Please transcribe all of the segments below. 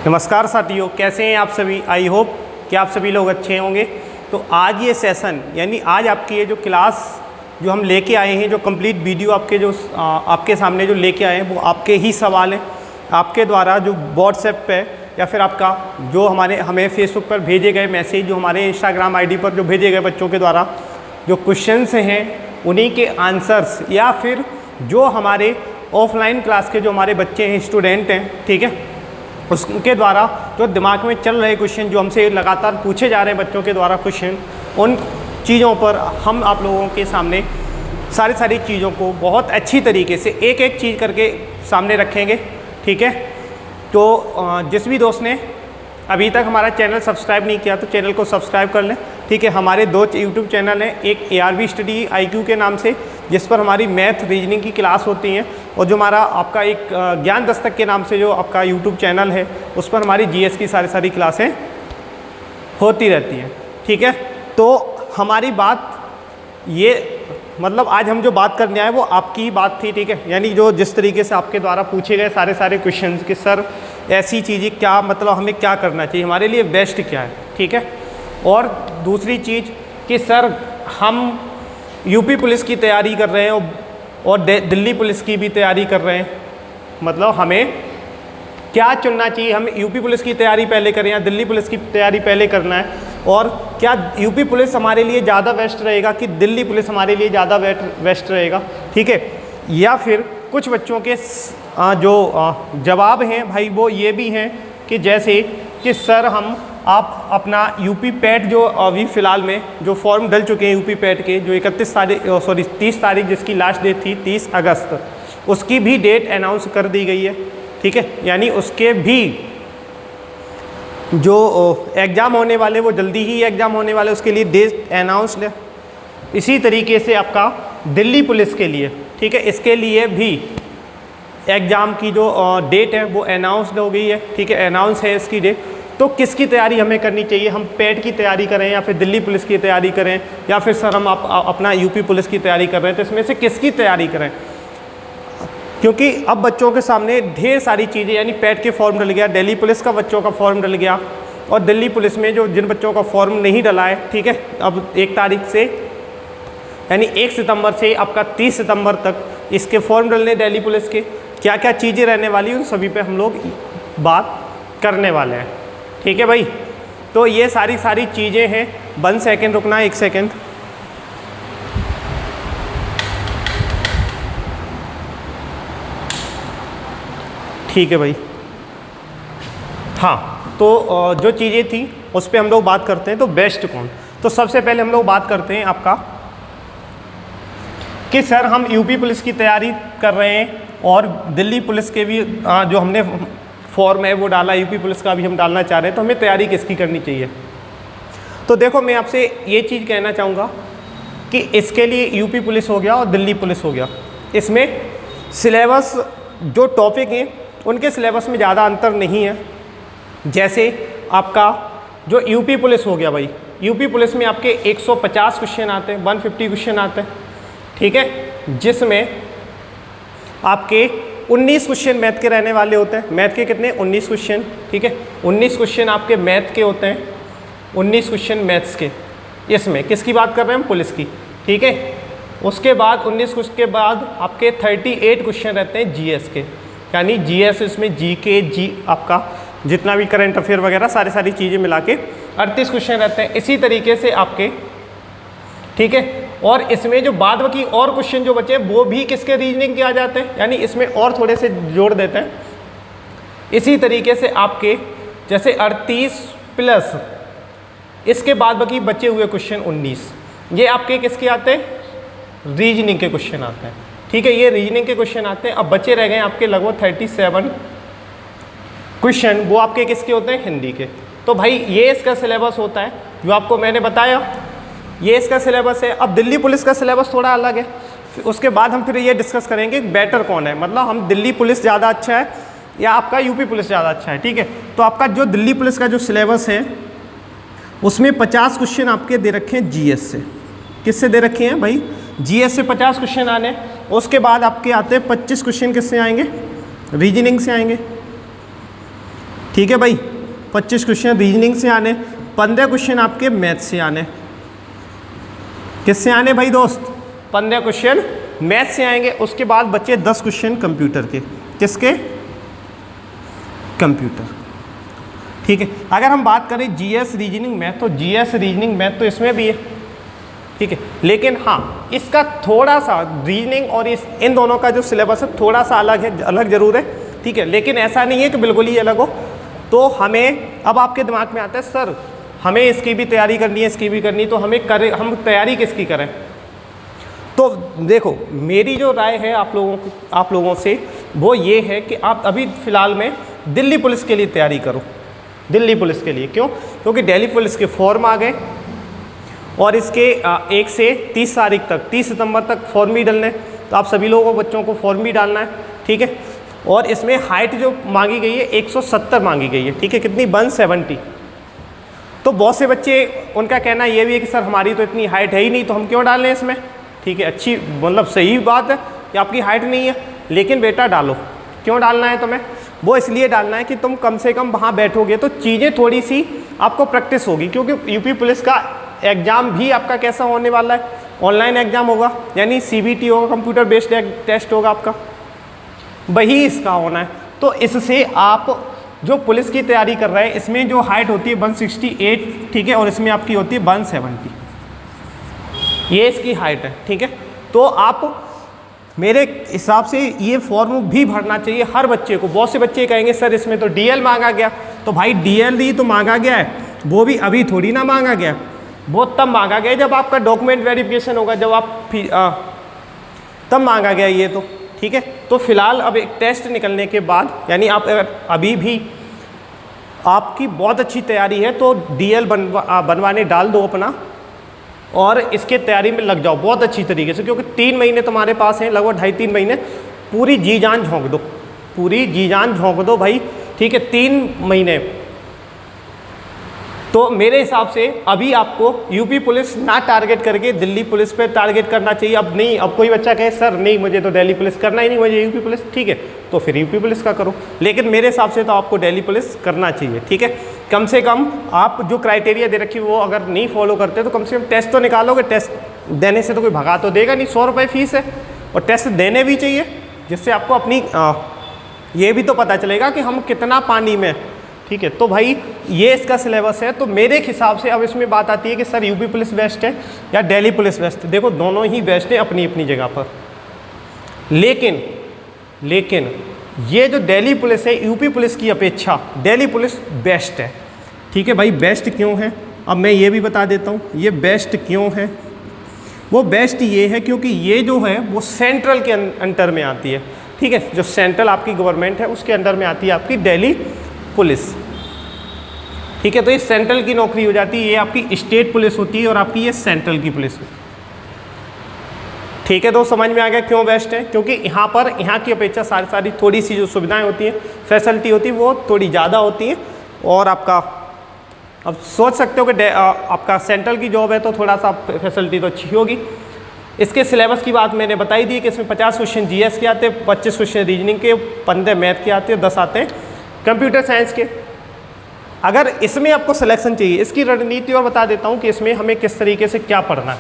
नमस्कार साथियों, कैसे हैं आप सभी। आई होप कि आप सभी लोग अच्छे होंगे। तो आज ये सेशन यानी आज आपकी ये जो क्लास जो हम लेके आए हैं, जो कंप्लीट वीडियो आपके सामने जो लेके आए हैं वो आपके ही सवाल हैं। आपके द्वारा जो व्हाट्सएप पे या फिर आपका जो हमें फेसबुक पर भेजे गए मैसेज, जो हमारे इंस्टाग्राम आईडी पर जो भेजे गए बच्चों के द्वारा जो क्वेश्चंस हैं उन्हीं के आंसर्स, या फिर जो हमारे ऑफलाइन क्लास के जो हमारे बच्चे हैं, स्टूडेंट हैं, ठीक है, उसके द्वारा जो दिमाग में चल रहे क्वेश्चन जो हमसे लगातार पूछे जा रहे हैं बच्चों के द्वारा क्वेश्चन, उन चीज़ों पर हम आप लोगों के सामने सारी चीज़ों को बहुत अच्छी तरीके से एक एक चीज़ करके सामने रखेंगे। ठीक है, तो जिस भी दोस्त ने अभी तक हमारा चैनल सब्सक्राइब नहीं किया तो चैनल को सब्सक्राइब कर लें। ठीक है, हमारे दो यूट्यूब चैनल हैं, एक ARV स्टडी IQ के नाम से जिस पर हमारी मैथ रीजनिंग की क्लास होती हैं, और जो हमारा आपका एक ज्ञान दस्तक के नाम से जो आपका यूट्यूब चैनल है उस पर हमारी GS की सारी क्लासें होती रहती हैं। ठीक है, तो हमारी बात ये मतलब आज हम जो बात करने आए वो आपकी ही बात थी। ठीक है, यानी जो जिस तरीके से आपके द्वारा पूछे गए सारे क्वेश्चंस कि सर ऐसी चीज़ें क्या, मतलब हमें क्या करना चाहिए, हमारे लिए बेस्ट क्या है। ठीक है, और दूसरी चीज़ कि सर हम यूपी पुलिस की तैयारी कर रहे हैं और दिल्ली पुलिस की भी तैयारी कर रहे हैं, मतलब हमें क्या चुनना चाहिए, हम यूपी पुलिस की तैयारी पहले करें या दिल्ली पुलिस की तैयारी पहले करना है, और क्या यूपी पुलिस हमारे लिए ज़्यादा बेस्ट रहेगा कि दिल्ली पुलिस हमारे लिए ज़्यादा बेस्ट रहेगा। ठीक है, या फिर कुछ बच्चों के जो जवाब हैं भाई वो ये भी हैं कि जैसे कि सर आप अपना यूपी पैट जो अभी फ़िलहाल में जो फॉर्म डल चुके हैं यूपी पैट के, जो 30 तारीख जिसकी लास्ट डेट थी 30 अगस्त, उसकी भी डेट अनाउंस कर दी गई है। ठीक है, यानी उसके भी जो एग्ज़ाम होने वाले वो जल्दी ही एग्ज़ाम होने वाले, उसके लिए डेट अनाउंसड है। इसी तरीके से आपका दिल्ली पुलिस के लिए, ठीक है, इसके लिए भी एग्ज़ाम की जो डेट है वो अनाउंसड हो गई है। ठीक है, अनाउंस है इसकी डेट। तो किसकी तैयारी हमें करनी चाहिए, हम पैट की तैयारी करें या फिर दिल्ली पुलिस की तैयारी करें, या फिर सर हम अपना यूपी पुलिस की तैयारी कर रहे हैं, तो इसमें से किसकी तैयारी करें, क्योंकि अब बच्चों के सामने ढेर सारी चीज़ें, यानी पैट के फॉर्म डल गया, दिल्ली पुलिस का बच्चों का फॉर्म डल गया, और दिल्ली पुलिस में जो जिन बच्चों का फॉर्म नहीं डला है, ठीक है, अब 1 तारीख से यानी 1 सितंबर से आपका 30 सितंबर तक इसके फॉर्म डलने दिल्ली पुलिस के, क्या क्या चीज़ें रहने वाली उन सभी पे हम लोग बात करने वाले हैं। ठीक है भाई, तो ये सारी चीज़ें हैं। 1 सेकेंड रुकना, 1 सेकेंड। ठीक है भाई, हाँ, तो जो चीज़ें थी उस पर हम लोग बात करते हैं। तो बेस्ट कौन, तो सबसे पहले हम लोग बात करते हैं आपका कि सर हम यूपी पुलिस की तैयारी कर रहे हैं और दिल्ली पुलिस के भी जो हमने फॉर्म है वो डाला, यूपी पुलिस का भी हम डालना चाह रहे हैं, तो हमें तैयारी किसकी करनी चाहिए। तो देखो, मैं आपसे ये चीज़ कहना चाहूँगा कि इसके लिए यूपी पुलिस हो गया और दिल्ली पुलिस हो गया, इसमें सिलेबस जो टॉपिक हैं उनके सिलेबस में ज़्यादा अंतर नहीं है। जैसे आपका जो यूपी पुलिस हो गया भाई, यूपी पुलिस में आपके 150 क्वेश्चन आते हैं, 150 क्वेश्चन आते हैं। ठीक है, जिसमें आपके 19 क्वेश्चन मैथ के रहने वाले होते हैं। मैथ के कितने, 19 क्वेश्चन। ठीक है, 19 क्वेश्चन आपके मैथ के होते हैं, 19 क्वेश्चन मैथ्स के। इसमें किसकी बात कर रहे हैं हम, पुलिस की। ठीक है, उसके बाद 19 क्वेश्चन के बाद आपके 38 क्वेश्चन रहते हैं GS के, यानी GS इसमें GK आपका जितना भी करंट अफेयर वगैरह सारी चीज़ें मिला के 38 क्वेश्चन रहते हैं। इसी तरीके से आपके, ठीक है, और इसमें जो बाद बाकी और क्वेश्चन जो बचे वो भी किसके रीजनिंग के आ जाते हैं, यानी इसमें और थोड़े से जोड़ देते हैं। इसी तरीके से आपके जैसे 38 प्लस इसके बाद बाकी बचे हुए क्वेश्चन 19, ये आपके किसके आते हैं, रीजनिंग के क्वेश्चन आते हैं। ठीक है, ये रीजनिंग के क्वेश्चन आते हैं। अब बचे रह गए आपके लगभग 37 क्वेश्चन, वो आपके किसके होते हैं, हिंदी के। तो भाई ये इसका सिलेबस होता है जो आपको मैंने बताया, ये इसका सिलेबस है। अब दिल्ली पुलिस का सिलेबस थोड़ा अलग है, उसके बाद हम फिर ये डिस्कस करेंगे बेटर कौन है, मतलब हम दिल्ली पुलिस ज़्यादा अच्छा है या आपका यूपी पुलिस ज़्यादा अच्छा है। ठीक है, तो आपका जो दिल्ली पुलिस का जो सिलेबस है उसमें 50 क्वेश्चन आपके दे रखे हैं GS से। किससे दे रखे हैं भाई, GS से 50 क्वेश्चन आने। उसके बाद आपके आते हैं 25 क्वेश्चन किससे आएंगे, रीजनिंग से आएंगे। ठीक है भाई, 25 क्वेश्चन रीजनिंग से आने, 15 क्वेश्चन आपके मैथ से आने। किससे आने भाई दोस्त? 15 क्वेश्चन मैथ से आएंगे। उसके बाद बच्चे 10 क्वेश्चन कंप्यूटर के। किसके? कंप्यूटर। ठीक है, अगर हम बात करें जीएस रीजनिंग मैथ, तो जीएस रीजनिंग मैथ तो इसमें भी है, ठीक है, लेकिन हाँ इसका थोड़ा सा रीजनिंग और इन दोनों का जो सिलेबस है थोड़ा सा अलग है, अलग जरूर है, ठीक है, लेकिन ऐसा नहीं है कि बिल्कुल ही अलग हो। तो हमें अब आपके दिमाग में आता है सर हमें इसकी भी तैयारी करनी है, इसकी भी करनी, तो हम तैयारी किसकी करें? तो देखो मेरी जो राय है आप लोगों से वो ये है कि आप अभी फ़िलहाल में दिल्ली पुलिस के लिए तैयारी करो। दिल्ली पुलिस के लिए क्यों? क्योंकि दिल्ली पुलिस के फॉर्म आ गए और इसके 1 से 30 तारीख तक, 30 सितंबर तक फॉर्म भी डालने, तो आप सभी लोगों को बच्चों को फॉर्म भी डालना है, ठीक है। और इसमें हाइट जो मांगी गई है 170 मांगी गई है, ठीक है, कितनी? 170। तो बहुत से बच्चे उनका कहना ये भी है कि सर हमारी तो इतनी हाइट है ही नहीं, तो हम क्यों डाल रहे हैं इसमें? ठीक है, अच्छी मतलब सही बात है कि आपकी हाइट नहीं है, लेकिन बेटा डालो। क्यों डालना है तुम्हें? वो इसलिए डालना है कि तुम कम से कम वहाँ बैठोगे तो चीज़ें थोड़ी सी आपको प्रैक्टिस होगी, क्योंकि यूपी पुलिस का एग्ज़ाम भी आपका कैसा होने वाला है? ऑनलाइन एग्ज़ाम होगा, यानी सीबीटी होगा, कंप्यूटर बेस्ड टेस्ट होगा आपका, वही इसका होना है। तो इससे आप जो पुलिस की तैयारी कर रहे हैं इसमें जो हाइट होती है 168, ठीक है, और इसमें आपकी होती है 170, ये इसकी हाइट है, ठीक है। तो आप मेरे हिसाब से ये फॉर्म भी भरना चाहिए हर बच्चे को। बहुत से बच्चे कहेंगे सर इसमें तो डीएल मांगा गया, तो भाई डीएल ही तो मांगा गया है, वो भी अभी थोड़ी ना मांगा गया, वो तब मांगा गया जब आपका डॉक्यूमेंट वेरिफिकेशन होगा, जब आप तब मांगा गया ये तो, ठीक है। तो फिलहाल अब एक टेस्ट निकलने के बाद, यानी आप अगर अभी भी आपकी बहुत अच्छी तैयारी है तो डीएल बनवाने डाल दो अपना, और इसके तैयारी में लग जाओ बहुत अच्छी तरीके से, क्योंकि 3 महीने तुम्हारे पास हैं, लगभग 2.5-3 महीने, पूरी जी जान झोंक दो, पूरी जी जान झोंक दो भाई, ठीक है, 3 महीने। तो मेरे हिसाब से अभी आपको यूपी पुलिस ना टारगेट करके दिल्ली पुलिस पे टारगेट करना चाहिए। अब नहीं, अब कोई बच्चा कहे सर नहीं मुझे तो दिल्ली पुलिस करना ही नहीं, मुझे यूपी पुलिस, ठीक है, तो फिर यूपी पुलिस का करो, लेकिन मेरे हिसाब से तो आपको दिल्ली पुलिस करना चाहिए, ठीक है। कम से कम आप जो क्राइटेरिया दे रखी वो अगर नहीं फॉलो करते तो कम से कम टेस्ट तो निकालोगे। टेस्ट देने से तो कोई भगा तो देगा नहीं, 100 रुपये फीस है, और टेस्ट देने भी चाहिए, जिससे आपको अपनी ये भी तो पता चलेगा कि हम कितना पानी में, ठीक है। तो भाई ये इसका सिलेबस है। तो मेरे हिसाब से अब इसमें बात आती है कि सर यूपी पुलिस बेस्ट है या दिल्ली पुलिस बेस्ट है। देखो दोनों ही बेस्ट है अपनी अपनी जगह पर, लेकिन ये जो दिल्ली पुलिस है यूपी पुलिस की अपेक्षा दिल्ली पुलिस बेस्ट है, ठीक है भाई। बेस्ट क्यों है अब मैं ये भी बता देता हूँ, ये बेस्ट क्यों है। वो बेस्ट ये है क्योंकि ये जो है वो सेंट्रल के अंडर में आती है, ठीक है, जो सेंट्रल आपकी गवर्नमेंट है उसके अंडर में आती है आपकी दिल्ली पुलिस, ठीक है। तो ये सेंट्रल की नौकरी हो जाती है, ये आपकी स्टेट पुलिस होती है और आपकी ये सेंट्रल की पुलिस होती है, ठीक है। तो समझ में आ गया क्यों बेस्ट है? क्योंकि यहाँ की अपेक्षा सारी थोड़ी सी जो सुविधाएं होती हैं, फैसिलिटी होती है, वो थोड़ी ज़्यादा होती हैं। और आपका अब सोच सकते हो कि आपका सेंट्रल की जॉब है तो थोड़ा सा फैसिलिटी तो अच्छी होगी। इसके सिलेबस की बात मैंने बताई दी कि इसमें 50 क्वेश्चन जीएस के आते हैं, 25 क्वेश्चन रीजनिंग के, 15 मैथ के आते हैं, 10 आते हैं कंप्यूटर साइंस के। अगर इसमें आपको सिलेक्शन चाहिए, इसकी रणनीति और बता देता हूँ कि इसमें हमें किस तरीके से क्या पढ़ना है,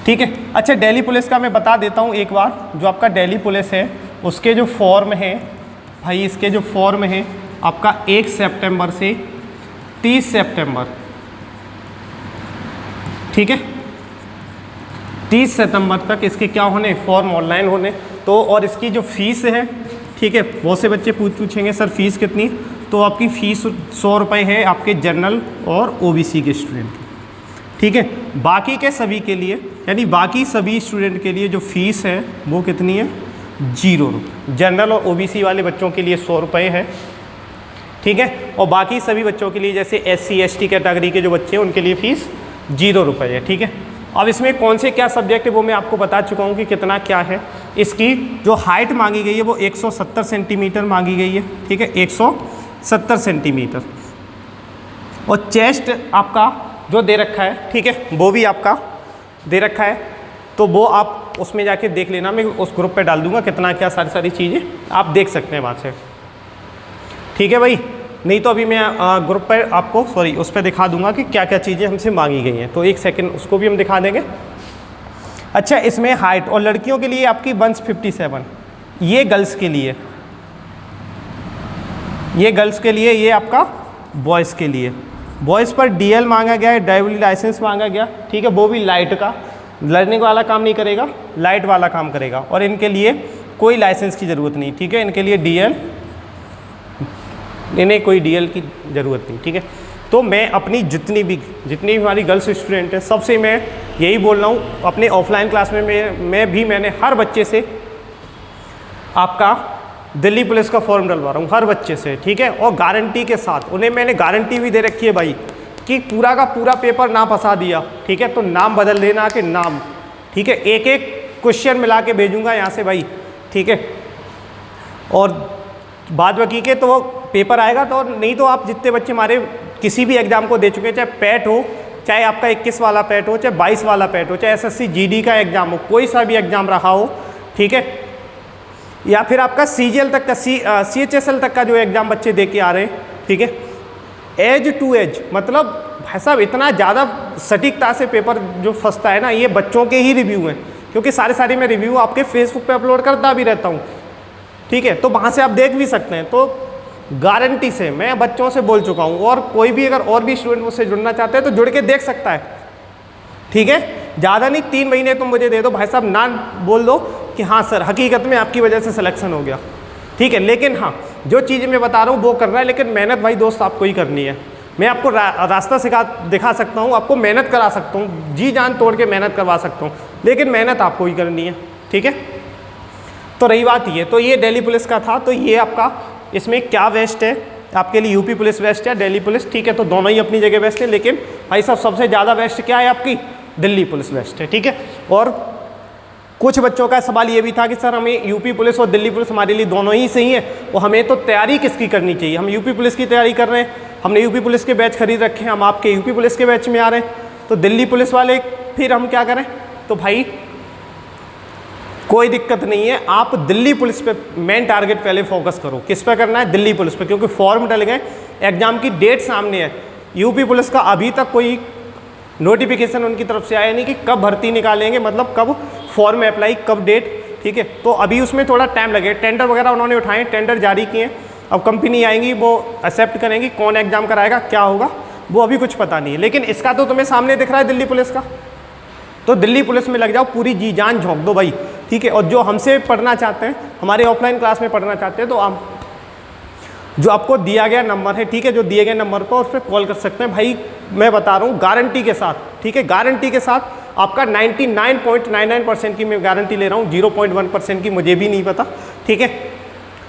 ठीक है। अच्छा दिल्ली पुलिस का मैं बता देता हूँ एक बार, जो आपका दिल्ली पुलिस है उसके जो फॉर्म है भाई, इसके जो फॉर्म है आपका 1 सितंबर से 30 सितंबर, ठीक है, 30 सितंबर तक इसके क्या होने, फॉर्म ऑनलाइन होने। तो और इसकी जो फीस है, ठीक है, बहुत से बच्चे पूछेंगे सर फीस कितनी, तो आपकी फ़ीस 100 रुपये है आपके जनरल और ओबीसी के स्टूडेंट की, ठीक है। बाकी के सभी के लिए, यानी बाकी सभी स्टूडेंट के लिए जो फ़ीस है वो कितनी है, 0 रुपये। जनरल और ओबीसी वाले बच्चों के लिए 100 रुपये है, ठीक है, और बाकी सभी बच्चों के लिए जैसे SC ST कैटेगरी के जो बच्चे हैं उनके लिए फ़ीस 0 रुपये है, ठीक है। अब इसमें कौन से क्या सब्जेक्ट है वो मैं आपको बता चुका हूँ कि कितना क्या है। इसकी जो हाइट मांगी गई है वो 170 सेंटीमीटर मांगी गई है, ठीक है, 170 सेंटीमीटर। और चेस्ट आपका जो दे रखा है, ठीक है, वो भी आपका दे रखा है, तो वो आप उसमें जाके देख लेना, मैं उस ग्रुप पे डाल दूंगा कितना क्या सारी चीज़ें आप देख सकते हैं वहाँ से, ठीक है भाई। नहीं तो अभी मैं ग्रुप पर आपको उस पर दिखा दूंगा कि क्या क्या चीज़ें हमसे मांगी गई हैं, तो एक सेकंड उसको भी हम दिखा देंगे। अच्छा, इसमें हाइट और लड़कियों के लिए आपकी 157, ये गर्ल्स के लिए, ये गर्ल्स के लिए, ये आपका बॉयज़ के लिए। बॉयज़ पर DL मांगा गया है, ड्राइविंग लाइसेंस मांगा गया, ठीक है, वो भी लाइट का, लर्निंग वाला काम नहीं करेगा, लाइट वाला काम करेगा। और इनके लिए कोई लाइसेंस की ज़रूरत नहीं, ठीक है, इनके लिए DL, इन्हें कोई DL की ज़रूरत नहीं, ठीक है। तो मैं अपनी जितनी भी हमारी गर्ल्स स्टूडेंट हैं सबसे मैं यही बोल रहा हूँ, अपने ऑफलाइन क्लास में मैंने हर बच्चे से आपका दिल्ली पुलिस का फॉर्म डलवा रहा हूँ, हर बच्चे से, ठीक है। और गारंटी के साथ उन्हें मैंने गारंटी भी दे रखी है भाई कि पूरा का पूरा पेपर ना फंसा दिया, ठीक है, तो नाम बदल देना कि नाम, ठीक है, एक एक क्वेश्चन मिला के भेजूँगा यहाँ से भाई, ठीक है। और बाद बाकी के तो पेपर आएगा, तो नहीं तो आप जितने बच्चे हमारे किसी भी एग्ज़ाम को दे चुके हैं, चाहे पैट हो, चाहे आपका 21 वाला पैट हो, चाहे 22 वाला पैट हो, चाहे SSC GD का एग्ज़ाम हो, कोई सा भी एग्ज़ाम रहा हो, ठीक है, या फिर आपका CGL तक का CHSL तक का जो एग्ज़ाम बच्चे दे के आ रहे हैं, ठीक है, एज टू एज, मतलब भाई साहब इतना ज़्यादा सटीकता से पेपर जो फंसता है ना, ये बच्चों के ही रिव्यू हैं, क्योंकि सारे मैं रिव्यू आपके फेसबुक पे अपलोड करता भी रहता हूँ, ठीक है, तो वहाँ से आप देख भी सकते हैं। तो गारंटी से मैं बच्चों से बोल चुका हूँ, और कोई भी अगर और भी स्टूडेंट मुझसे जुड़ना चाहते हैं तो जुड़ के देख सकता है, ठीक है। ज़्यादा नहीं, 3 महीने तुम मुझे दे दो भाई साहब, ना बोल दो कि हाँ सर हकीकत में आपकी वजह से सिलेक्शन हो गया, ठीक है। लेकिन हाँ, जो चीज़ें मैं बता रहा हूँ वो करना है, लेकिन मेहनत भाई दोस्त आपको ही करनी है। मैं आपको रास्ता दिखा सकता हूँ, आपको मेहनत करा सकता हूँ, जी जान तोड़ के मेहनत करवा सकता हूँ, लेकिन मेहनत आपको ही करनी है, ठीक है। तो रही बात ये, तो ये दिल्ली पुलिस का था। तो ये आपका इसमें क्या बेस्ट है आपके लिए, यूपी पुलिस बेस्ट है, दिल्ली पुलिस, ठीक है, तो दोनों ही अपनी जगह बेस्ट है, लेकिन भाई साहब सबसे ज़्यादा बेस्ट क्या है आपकी, दिल्ली पुलिस बेस्ट है, ठीक है। और कुछ बच्चों का सवाल ये भी था कि सर हमें यूपी पुलिस और दिल्ली पुलिस हमारे लिए दोनों ही सही है, और हमें तो तैयारी किसकी करनी चाहिए, हम यूपी पुलिस की तैयारी कर रहे हैं, हमने यूपी पुलिस के बैच खरीद रखे हैं, हम आपके यूपी पुलिस के बैच में आ रहे हैं, तो दिल्ली पुलिस वाले फिर हम क्या करें। तो भाई कोई दिक्कत नहीं है, आप दिल्ली पुलिस पे मेन टारगेट पहले फोकस करो, किस पे करना है, दिल्ली पुलिस पे, क्योंकि फॉर्म डल गए, एग्जाम की डेट सामने है। यूपी पुलिस का अभी तक कोई नोटिफिकेशन उनकी तरफ से आया नहीं कि कब भर्ती निकालेंगे, मतलब कब फॉर्म अप्लाई, कब डेट, ठीक है, तो अभी उसमें थोड़ा टाइम लगेगा। टेंडर वगैरह उन्होंने उठाए, टेंडर जारी किए, अब कंपनी आएंगी, वो एक्सेप्ट करेंगी, कौन एग्जाम कराएगा, क्या होगा, वो अभी कुछ पता नहीं है। लेकिन इसका तो तुम्हें सामने दिख रहा है दिल्ली पुलिस का, तो दिल्ली पुलिस में लग जाओ, पूरी जी जान झोंक दो भाई, ठीक है। और जो हमसे पढ़ना चाहते हैं, हमारे ऑफलाइन क्लास में पढ़ना चाहते हैं, तो आप जो आपको दिया गया नंबर है, ठीक है, जो दिए गए नंबर पर उस पर कॉल कर सकते हैं भाई। मैं बता रहा हूँ गारंटी के साथ, ठीक है, गारंटी के साथ आपका 99.99% की मैं गारंटी ले रहा हूँ, 0.1% की मुझे भी नहीं पता, ठीक है,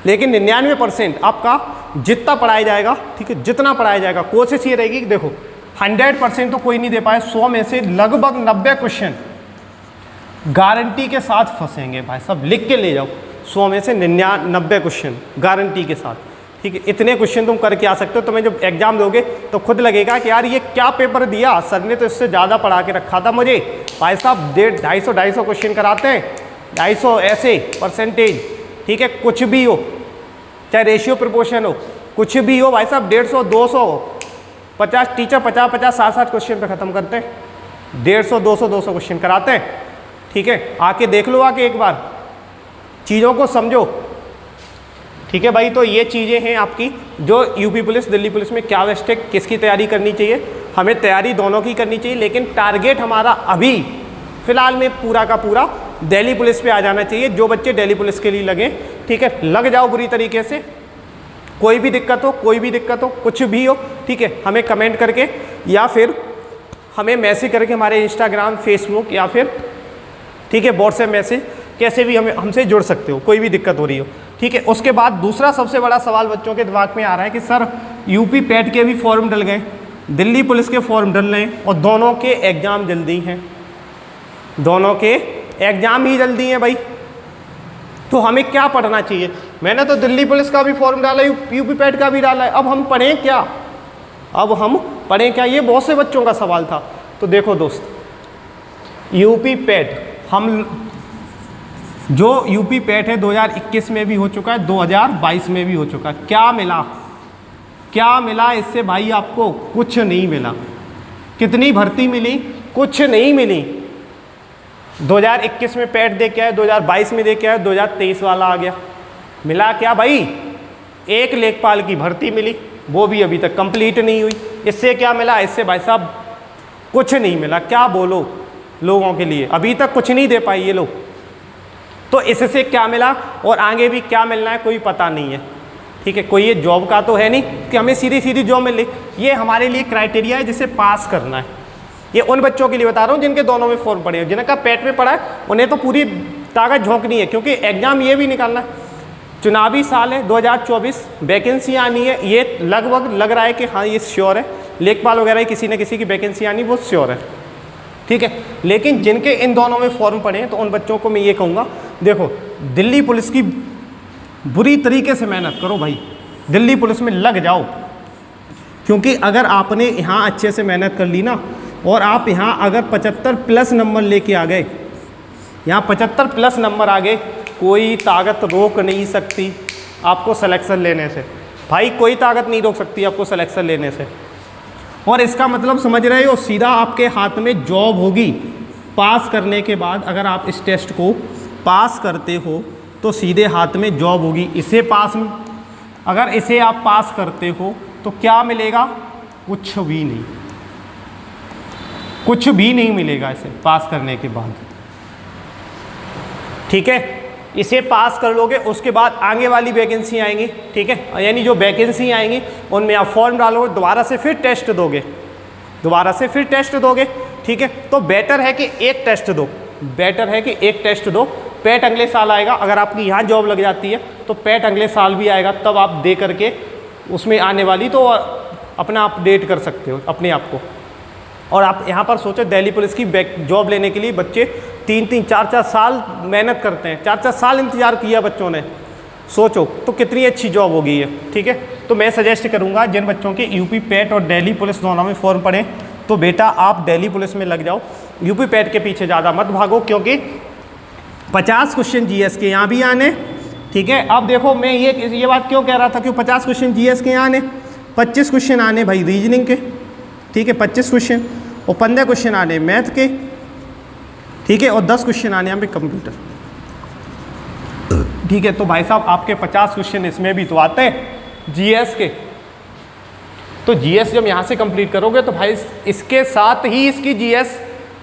लेकिन 99% आपका जितना पढ़ाया जाएगा, ठीक है, जितना पढ़ाया जाएगा, कोशिश ये रहेगी कि देखो 100% तो कोई नहीं दे पाए, 100 में से लगभग 90 क्वेश्चन गारंटी के साथ फंसेंगे भाई साहब, लिख के ले जाओ, 100 में से 90 क्वेश्चन गारंटी के साथ, ठीक है। इतने क्वेश्चन तुम करके आ सकते हो, तुम्हें जब एग्जाम दोगे तो खुद लगेगा कि यार ये क्या पेपर दिया, सर ने तो इससे ज़्यादा पढ़ा के रखा था मुझे। भाई साहब 250 क्वेश्चन कराते हैं, 250 ऐसे परसेंटेज, ठीक है, कुछ भी हो, चाहे रेशियो प्रोपोर्शन हो, कुछ भी हो भाई साहब, 150 200 50 टीचर 50 60 क्वेश्चन पे ख़त्म करते हैं, 150 200 क्वेश्चन कराते हैं, ठीक है। आके देख लो, आके एक बार चीज़ों को समझो, ठीक है भाई। तो ये चीज़ें हैं आपकी, जो यूपी पुलिस दिल्ली पुलिस में क्या बेस्ट है, किसकी तैयारी करनी चाहिए, हमें तैयारी दोनों की करनी चाहिए, लेकिन टारगेट हमारा अभी फ़िलहाल में पूरा का पूरा दिल्ली पुलिस पे आ जाना चाहिए। जो बच्चे दिल्ली पुलिस के लिए लगे, ठीक है, लग जाओ बुरी तरीके से, कोई भी दिक्कत हो, कुछ भी हो, ठीक है, हमें कमेंट करके या फिर हमें मैसेज करके हमारे इंस्टाग्राम, फेसबुक या फिर, ठीक है, व्हाट्सएप मैसेज, कैसे भी हमसे जुड़ सकते हो, कोई भी दिक्कत हो रही हो, ठीक है। उसके बाद दूसरा सबसे बड़ा सवाल बच्चों के दिमाग में आ रहा है कि सर यूपी पैट के भी फॉर्म डल गए, दिल्ली पुलिस के फॉर्म डल रहे हैं, और दोनों के एग्ज़ाम जल्दी हैं, दोनों के एग्ज़ाम ही जल्दी हैं भाई, तो हमें क्या पढ़ना चाहिए। मैंने तो दिल्ली पुलिस का भी फॉर्म डाला, यूपी पैट का भी डाला है, अब हम पढ़ें क्या, ये बहुत से बच्चों का सवाल था। तो देखो दोस्त, यूपी पैट जो यूपी पैट है 2021 में भी हो चुका है, 2022 में भी हो चुका है, क्या क्या मिला इससे भाई आपको? कुछ नहीं मिला। कितनी भर्ती मिली? कुछ नहीं मिली। 2021 में पैट दे के आए, 2022 में दे के आए, 2023 वाला आ गया। मिला क्या भाई? एक लेखपाल की भर्ती मिली, वो भी अभी तक कंप्लीट नहीं हुई। इससे क्या मिला? इससे भाई साहब कुछ नहीं मिला। क्या बोलो लोगों के लिए, अभी तक कुछ नहीं दे पाई ये लोग। तो इससे क्या मिला और आगे भी क्या मिलना है कोई पता नहीं है, ठीक है। कोई ये जॉब का तो है नहीं कि हमें सीधी सीधी जॉब मिले। ये हमारे लिए क्राइटेरिया है जिसे पास करना है। ये उन बच्चों के लिए बता रहा हूँ जिनके दोनों में फॉर्म पड़े हैं। जिनका पेट में पड़ा है उन्हें तो पूरी ताकत झोंकनी है, क्योंकि एग्जाम ये भी निकालना है। चुनावी साल है 2024, वैकेंसी आनी है, ये लगभग लग रहा है कि हाँ ये श्योर है। लेखपाल वगैरह किसी न किसी की वैकेंसी आनी वो श्योर है, ठीक है। लेकिन जिनके इन दोनों में फॉर्म पड़े हैं तो उन बच्चों को मैं ये कहूँगा, देखो दिल्ली पुलिस की बुरी तरीके से मेहनत करो भाई, दिल्ली पुलिस में लग जाओ। क्योंकि अगर आपने यहाँ अच्छे से मेहनत कर ली ना, और आप यहाँ अगर 75+ नंबर लेके आ गए, यहाँ 75+ नंबर आ गए, कोई ताकत रोक नहीं सकती आपको सिलेक्शन लेने से। भाई कोई ताकत नहीं रोक सकती आपको सिलेक्शन लेने से। और इसका मतलब समझ रहे हो, सीधा आपके हाथ में जॉब होगी पास करने के बाद। अगर आप इस टेस्ट को पास करते हो तो सीधे हाथ में जॉब होगी। इसे पास में अगर इसे आप पास करते हो तो क्या मिलेगा? कुछ भी नहीं, कुछ भी नहीं मिलेगा इसे पास करने के बाद, ठीक है। इसे पास कर लोगे उसके बाद आगे वाली वैकेंसी आएंगी, ठीक है। यानी जो वैकेंसी आएंगी उनमें आप फॉर्म डालोगे, दोबारा से फिर टेस्ट दोगे, दोबारा से फिर टेस्ट दोगे, ठीक है। तो बेटर है कि एक टेस्ट दो, बेटर है कि एक टेस्ट दो। पेट अगले साल आएगा, अगर आपकी यहाँ जॉब लग जाती है तो पेट अगले साल भी आएगा, तब आप दे करके उसमें आने वाली तो अपना अपडेट कर सकते हो अपने आप को। और आप यहाँ पर सोचो, दिल्ली पुलिस की जॉब लेने के लिए बच्चे 3-3, 4-4 साल मेहनत करते हैं, 4-4 साल इंतजार किया बच्चों ने। सोचो तो कितनी अच्छी जॉब होगी ये, ठीक है। तो मैं सजेस्ट करूँगा जिन बच्चों के यूपी पेट और दिल्ली पुलिस दोनों में फॉर्म पड़े तो बेटा आप दिल्ली पुलिस में लग जाओ, यूपी पेट के पीछे ज़्यादा मत भागो, क्योंकि 50 क्वेश्चन जीएस के यहाँ भी आने, ठीक है। अब देखो मैं ये बात क्यों कह रहा था कि 50 क्वेश्चन जीएस के यहाँ आने, 25 क्वेश्चन आने भाई रीजनिंग के, ठीक है, 25 क्वेश्चन, और 15 क्वेश्चन आने मैथ के, ठीक है, और 10 क्वेश्चन आने यहाँ पे कंप्यूटर, ठीक है। तो भाई साहब आपके 50 क्वेश्चन इसमें भी तो आते हैं जीएस के। तो जीएस जब यहाँ से कंप्लीट करोगे तो भाई इसके साथ ही इसकी जीएस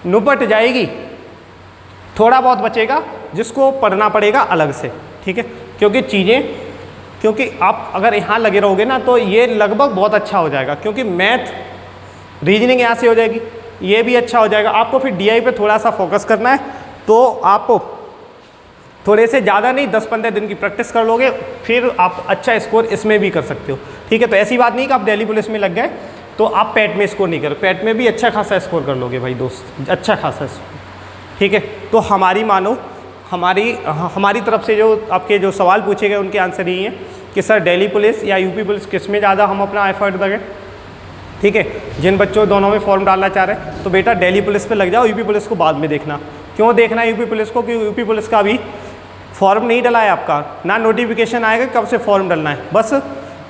निपट जाएगी। थोड़ा बहुत बचेगा जिसको पढ़ना पड़ेगा अलग से, ठीक है। क्योंकि आप अगर यहाँ लगे रहोगे ना तो ये लगभग बहुत अच्छा हो जाएगा, क्योंकि मैथ रीजनिंग यहाँ से हो जाएगी, ये भी अच्छा हो जाएगा। आपको फिर डीआई पे थोड़ा सा फोकस करना है, तो आप थोड़े से ज़्यादा नहीं 10-15 दिन की प्रैक्टिस कर लोगे, फिर आप अच्छा स्कोर इसमें भी कर सकते हो, ठीक है। तो ऐसी बात नहीं कि आप दिल्ली पुलिस में लग गए तो आप पेट में स्कोर नहीं करो, पेट में भी अच्छा खासा स्कोर कर लोगे भाई दोस्त, अच्छा खासा स्कोर, ठीक है। तो हमारी मानो हमारी तरफ से जो आपके जो सवाल पूछे गए उनके आंसर यही है कि सर दिल्ली पुलिस या यूपी पुलिस किस में ज़्यादा हम अपना एफर्ट देंगे, ठीक है। जिन बच्चों दोनों में फॉर्म डालना चाह रहे हैं तो बेटा दिल्ली पुलिस पे लग जाओ, यूपी पुलिस को बाद में देखना। क्यों देखना है यूपी पुलिस को? क्योंकि यूपी पुलिस का अभी फॉर्म नहीं डला है आपका, ना नोटिफिकेशन आएगा कब से फॉर्म डलना है, बस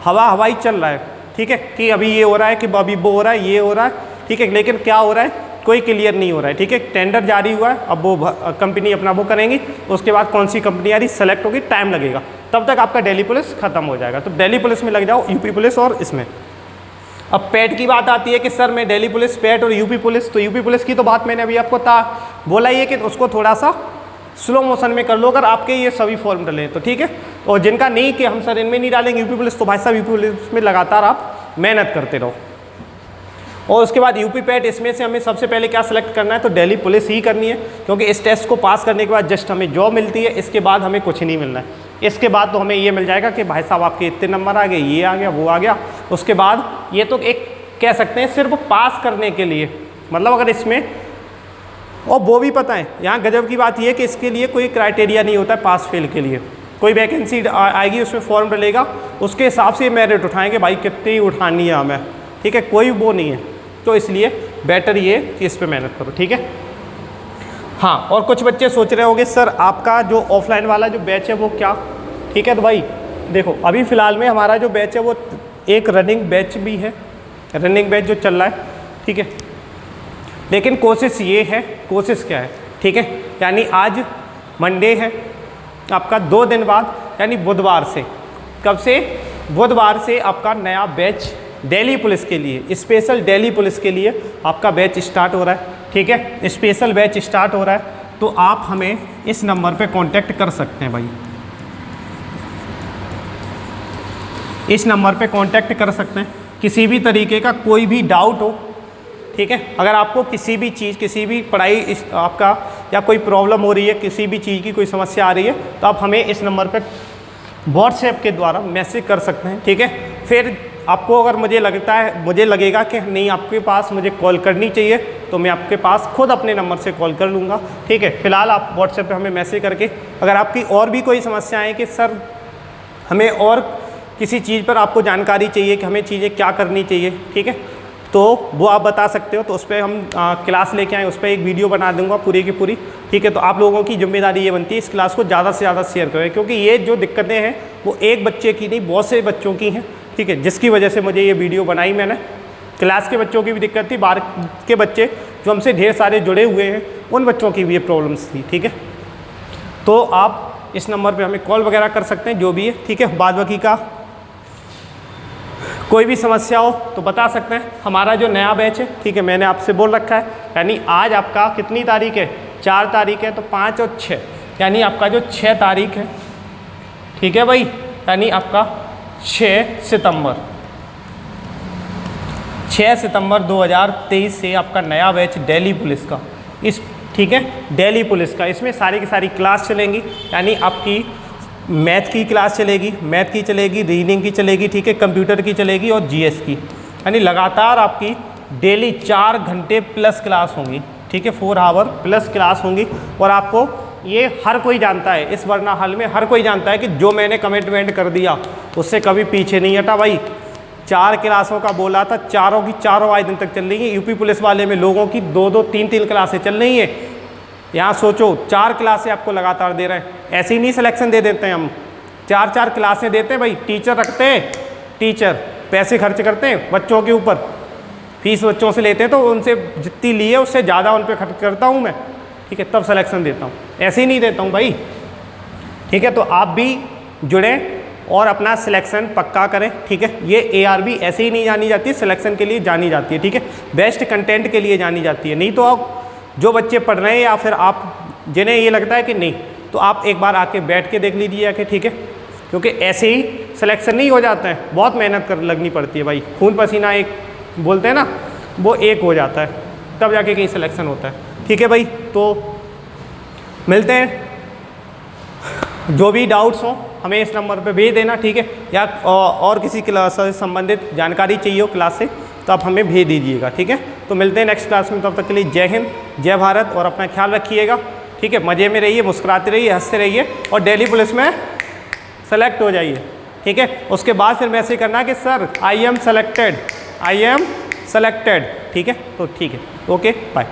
हवाई चल रहा है, ठीक है। कि अभी ये हो रहा है, कि अभी वो हो रहा है, ये हो रहा है, ठीक है। लेकिन क्या हो रहा है कोई क्लियर नहीं हो रहा है, ठीक है। टेंडर जारी हुआ है, अब वो कंपनी अपना वो करेंगी, उसके बाद कौन सी कंपनी आ रही सेलेक्ट होगी, टाइम लगेगा, तब तक आपका दिल्ली पुलिस खत्म हो जाएगा। तो दिल्ली पुलिस में लग जाओ, यूपी पुलिस और इसमें। अब पेट की बात आती है कि सर मैं दिल्ली पुलिस, पेट और यूपी पुलिस, तो यूपी पुलिस की तो बात मैंने अभी आपको बोला ही है कि उसको थोड़ा सा स्लो मोशन में कर लो अगर आपके ये सभी फॉर्म डले तो, ठीक है। और जिनका नहीं कि हम सर इनमें नहीं डालेंगे यूपी पुलिस, तो भाई साहब यूपी पुलिस में लगातार आप मेहनत करते रहो। और उसके बाद यूपी पेट, इसमें से हमें सबसे पहले क्या सिलेक्ट करना है, तो दिल्ली पुलिस ही करनी है, क्योंकि इस टेस्ट को पास करने के बाद जस्ट हमें जॉब मिलती है, इसके बाद हमें कुछ नहीं मिलना है। इसके बाद तो हमें ये मिल जाएगा कि भाई साहब आपके इतने नंबर आ गए, ये आ गया, वो आ गया। उसके बाद ये तो एक कह सकते हैं सिर्फ पास करने के लिए, मतलब अगर इसमें, और वो भी पता है यहाँ गजब की बात ये है कि इसके लिए कोई क्राइटेरिया नहीं होता है पास फेल के लिए। कोई वैकेंसी आएगी उसमें फॉर्म डलेगा, उसके हिसाब से मेरिट उठाएंगे भाई कितनी उठानी है हमें, ठीक है, कोई वो नहीं है। तो इसलिए बेटर ये कि इस पर मेहनत करो, ठीक है। हाँ, और कुछ बच्चे सोच रहे होंगे सर आपका जो ऑफलाइन वाला जो बैच है वो क्या, ठीक है। तो भाई देखो अभी फ़िलहाल में हमारा जो बैच है वो एक रनिंग बैच भी है, रनिंग बैच जो चल रहा है, ठीक है। लेकिन कोशिश ये है, कोशिश क्या है, ठीक है, यानी आज मंडे है आपका, 2 दिन बाद यानी बुधवार से, कब से, बुधवार से आपका नया बैच दिल्ली पुलिस के लिए, स्पेशल दिल्ली पुलिस के लिए आपका बैच स्टार्ट हो रहा है, ठीक है। स्पेशल बैच स्टार्ट हो रहा है, तो आप हमें इस नंबर पे कांटेक्ट कर सकते हैं भाई, इस नंबर पे कांटेक्ट कर सकते हैं। किसी भी तरीके का कोई भी डाउट हो, ठीक है, अगर आपको किसी भी चीज़, किसी भी पढ़ाई आपका या कोई प्रॉब्लम हो रही है, किसी भी चीज़ की कोई समस्या आ रही है, तो आप हमें इस नंबर पे व्हाट्सएप के द्वारा मैसेज कर सकते हैं, ठीक है। फिर आपको अगर मुझे लगेगा कि नहीं आपके पास मुझे कॉल करनी चाहिए, तो मैं आपके पास खुद अपने नंबर से कॉल कर लूँगा, ठीक है। फिलहाल आप व्हाट्सएप पे हमें मैसेज करके, अगर आपकी और भी कोई समस्याएं कि सर हमें और किसी चीज़ पर आपको जानकारी चाहिए कि हमें चीज़ें क्या करनी चाहिए, ठीक है, तो वो आप बता सकते हो। तो उस पर हम क्लास लेके आए, उस पर एक वीडियो बना दूंगा पूरी की पूरी, ठीक है। तो आप लोगों की जिम्मेदारी ये बनती है इस क्लास को ज़्यादा से ज़्यादा शेयर करें, क्योंकि ये जो दिक्कतें हैं वो एक बच्चे की नहीं, बहुत से बच्चों की हैं, ठीक है, जिसकी वजह से मुझे ये वीडियो बनाई मैंने। क्लास के बच्चों की भी दिक्कत थी, बाहर के बच्चे जो हमसे ढेर सारे जुड़े हुए हैं उन बच्चों की भी ये प्रॉब्लम्स थी, ठीक है। तो आप इस नंबर पे हमें कॉल वगैरह कर सकते हैं, जो भी है, ठीक है। बाद बाकी का कोई भी समस्या हो तो बता सकते हैं। हमारा जो नया बैच है, ठीक है, मैंने आपसे बोल रखा है, यानी आज आपका कितनी तारीख है, 4 तारीख है, तो 5 और 6 यानी आपका जो 6 तारीख है, ठीक है भाई, यानी आपका 6 सितंबर 2023 से आपका नया बैच दिल्ली पुलिस का, इस, ठीक है, दिल्ली पुलिस का, इसमें सारी की सारी क्लास चलेंगी, यानी आपकी मैथ की क्लास चलेगी, मैथ की चलेगी, रीजनिंग की चलेगी, ठीक है, कंप्यूटर की चलेगी और जीएस की, यानी लगातार आपकी डेली 4 घंटे प्लस क्लास होंगी, ठीक है, 4 आवर प्लस क्लास होंगी। और आपको ये हर कोई जानता है, इस वरना हाल में हर कोई जानता है कि जो मैंने कमिटमेंट कर दिया उससे कभी पीछे नहीं हटा भाई। 4 क्लासों का बोला था, चारों की चारों आज दिन तक चल रही है। यूपी पुलिस वाले में लोगों की 2-2, 3-3 क्लासें चल रही हैं। यहाँ सोचो 4 क्लासें आपको लगातार दे रहे हैं, ऐसे ही नहीं सिलेक्शन दे देते हैं हम, 4-4 क्लासें देते हैं भाई। टीचर रखते हैं, टीचर पैसे खर्च करते हैं बच्चों के ऊपर, फीस बच्चों से लेते हैं, तो उनसे जितनी ली है उससे ज़्यादा उन पर खर्च करता हूँ मैं, ठीक है, तब सिलेक्शन देता हूँ, ऐसे ही नहीं देता हूँ भाई, ठीक है। तो आप भी जुड़ें और अपना सिलेक्शन पक्का करें, ठीक है। ये ARB ऐसे ही नहीं जानी जाती है, सिलेक्शन के लिए जानी जाती है, ठीक है, बेस्ट कंटेंट के लिए जानी जाती है। नहीं तो आप जो बच्चे पढ़ रहे हैं या फिर आप जिन्हें ये लगता है कि नहीं, तो आप एक बार आके बैठ के देख लीजिए आके, ठीक है, क्योंकि ऐसे ही सिलेक्शन नहीं हो जाता है, बहुत मेहनत कर लगनी पड़ती है भाई, खून पसीना एक बोलते हैं ना, वो एक हो जाता है, तब जाके कहीं सिलेक्शन होता है, ठीक है भाई। तो मिलते हैं, जो भी डाउट्स हों हमें इस नंबर पे भेज देना, ठीक है, या और किसी क्लास से संबंधित जानकारी चाहिए हो क्लास से तो आप हमें भेज दीजिएगा, ठीक है। तो मिलते हैं नेक्स्ट क्लास में, तब तक के लिए जय हिंद, जय भारत, और अपना ख्याल रखिएगा, ठीक है। मज़े में रहिए, मुस्कुराते रहिए, हंसते रहिए, और दिल्ली पुलिस में सेलेक्ट हो जाइए, ठीक है। उसके बाद फिर मैसेज करना कि सर आई एम सेलेक्टेड, ठीक है। तो ठीक है, ओके, बाय।